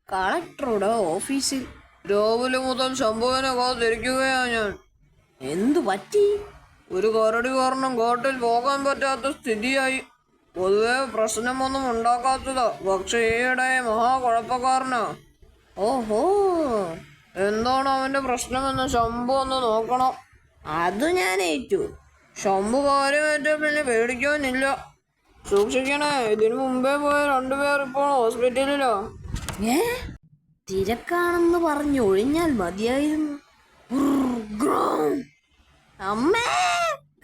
കളക്ടറുടെ ഓഫീസിൽ. രാവിലെ മുതൽ ശംഭുവിനെ കാത്തിരിക്കുകയാണ് ഞാൻ. എന്തു പറ്റി? ഒരു കരടി കാരണം കാട്ടിൽ പോകാൻ പറ്റാത്ത സ്ഥിതിയായി. പൊതുവെ പ്രശ്നമൊന്നും ഉണ്ടാക്കാത്തതാ, പക്ഷെ ഈയിടെ മഹാകുഴപ്പക്കാരനാ. ഓഹോ, എന്താണ് അവന്റെ പ്രശ്നമെന്ന് ശംഭു ഒന്ന് നോക്കണം. അത് ഞാൻ ഏറ്റു. ശംഭു കാര്യമേറ്റ പിന്നെ പേടിക്കാനില്ല. സൂക്ഷിക്കണേ, ഇതിനു മുമ്പേ പോയ രണ്ടുപേർ ഇപ്പോൾ ഹോസ്പിറ്റലിലാ. ഏ തിരക്കാണെന്ന് പറഞ്ഞു ഒഴിഞ്ഞാൽ മതിയായിരുന്നു. അമ്മേ,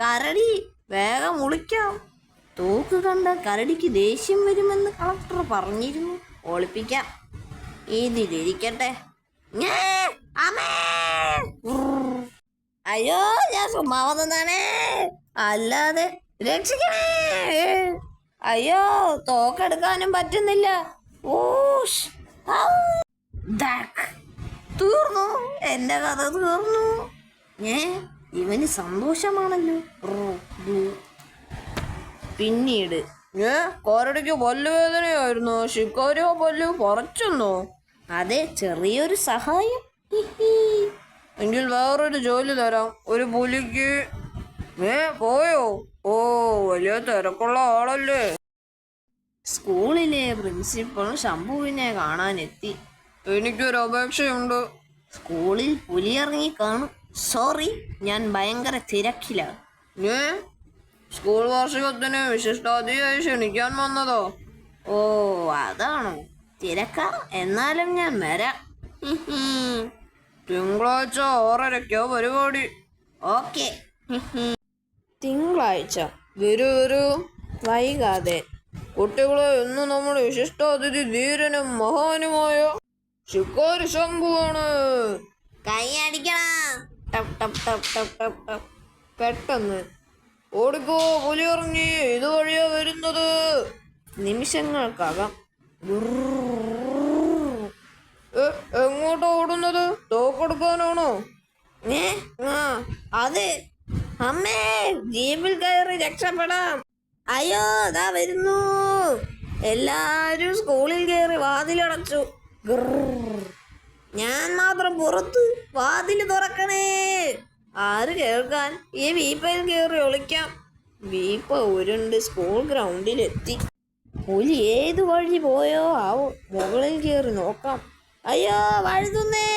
കരടി, വേഗം ഒളിക്കാം. തോക്ക് കണ്ട കരടിക്ക് ദേഷ്യം വരുമെന്ന് കളക്ടർ പറഞ്ഞിരുന്നു. ഒളിപ്പിക്കാം. ഇതിലിരിക്കട്ടെ. അയ്യോ, ഞാൻ സുമ്മാവന്നാണേ, അല്ലാതെ രക്ഷിക്കണേ. അയ്യോ, തോക്കെടുക്കാനും പറ്റുന്നില്ല. തീർന്നു, എന്റെ കഥ തീർന്നു. ഇവന് സന്തോഷമാണല്ലോ. പിന്നീട് കരടിക്ക് പല്ലുവേദനയായിരുന്നു. ശിക്കാരിയോ പല്ലു പറിച്ചെന്നോ? അതെ, ചെറിയൊരു സഹായം. എങ്കിൽ വേറൊരു ജോലി തരാം. ഒരു പുലിക്ക്. പോയോ? ഓ, വലിയ തിരക്കുള്ള ആളല്ലേ. സ്കൂളിലെ പ്രിൻസിപ്പൾ ശംഭുവിനെ കാണാനെത്തി. എനിക്കൊരു അപേക്ഷയുണ്ട്. സ്കൂളിൽ പുലി ഇറങ്ങി കാണും. സോറി, ഞാൻ ഭയങ്കര തിരക്കിലാണ്. സ്കൂൾ വാർഷികത്തിന് വിശിഷ്ടാതിഥിയായി ക്ഷണിക്കാൻ വന്നതോ? ഓ, അതാണോ? തിരക്കാ, എന്നാലും ഞാൻ വരാം. തിങ്കളാഴ്ച 6:30 പരിപാടി. ഓക്കെ. തിങ്കളാഴ്ച വരൂ. വൈകാതെ. കുട്ടികളെ, ഇന്ന് നമ്മുടെ വിശിഷ്ടാതിഥി ധീരനും മഹാനുമായ ശിക്കാരി ശംഭുവാണ്. കൈയടിക്കണം. പെട്ടെന്ന് ഓടിക്കോ, പുലി ഇറങ്ങി, ഇതുവഴിയാ വരുന്നത്. നിമിഷങ്ങൾക്കകം. എങ്ങോട്ടാ ഓടുന്നത്? തോക്കെടുക്കാനാണോ? അതെ. അമ്മേ, ജീപ്പിൽ കയറി രക്ഷപ്പെടാം. അയ്യോ, ദാ വരുന്നു. എല്ലാരും സ്കൂളിൽ കയറി വാതിലടച്ചു. ഞാൻ മാത്രം പുറത്ത്. വാതില് തുറക്കണേ. ആര് കേൾക്കാൻ? ഈ വീപ്പയിൽ കയറി ഒളിക്കാം. വീപ്പ ഉരുണ്ട് സ്കൂൾ ഗ്രൗണ്ടിലെത്തി. പുലി ഏതു വഴി പോയോ ആവോ. മുകളിൽ കയറി നോക്കാം. അയ്യോ, വഴുതുന്നേ.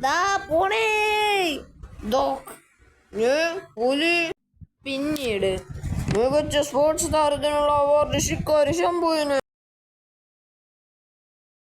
ദാ പോണേ. പുലി. പിന്നീട് മികച്ച സ്പോർട്സ് താരത്തിനുള്ള അവാർഡ് ശിക്കാരി ശംഭുവിന്.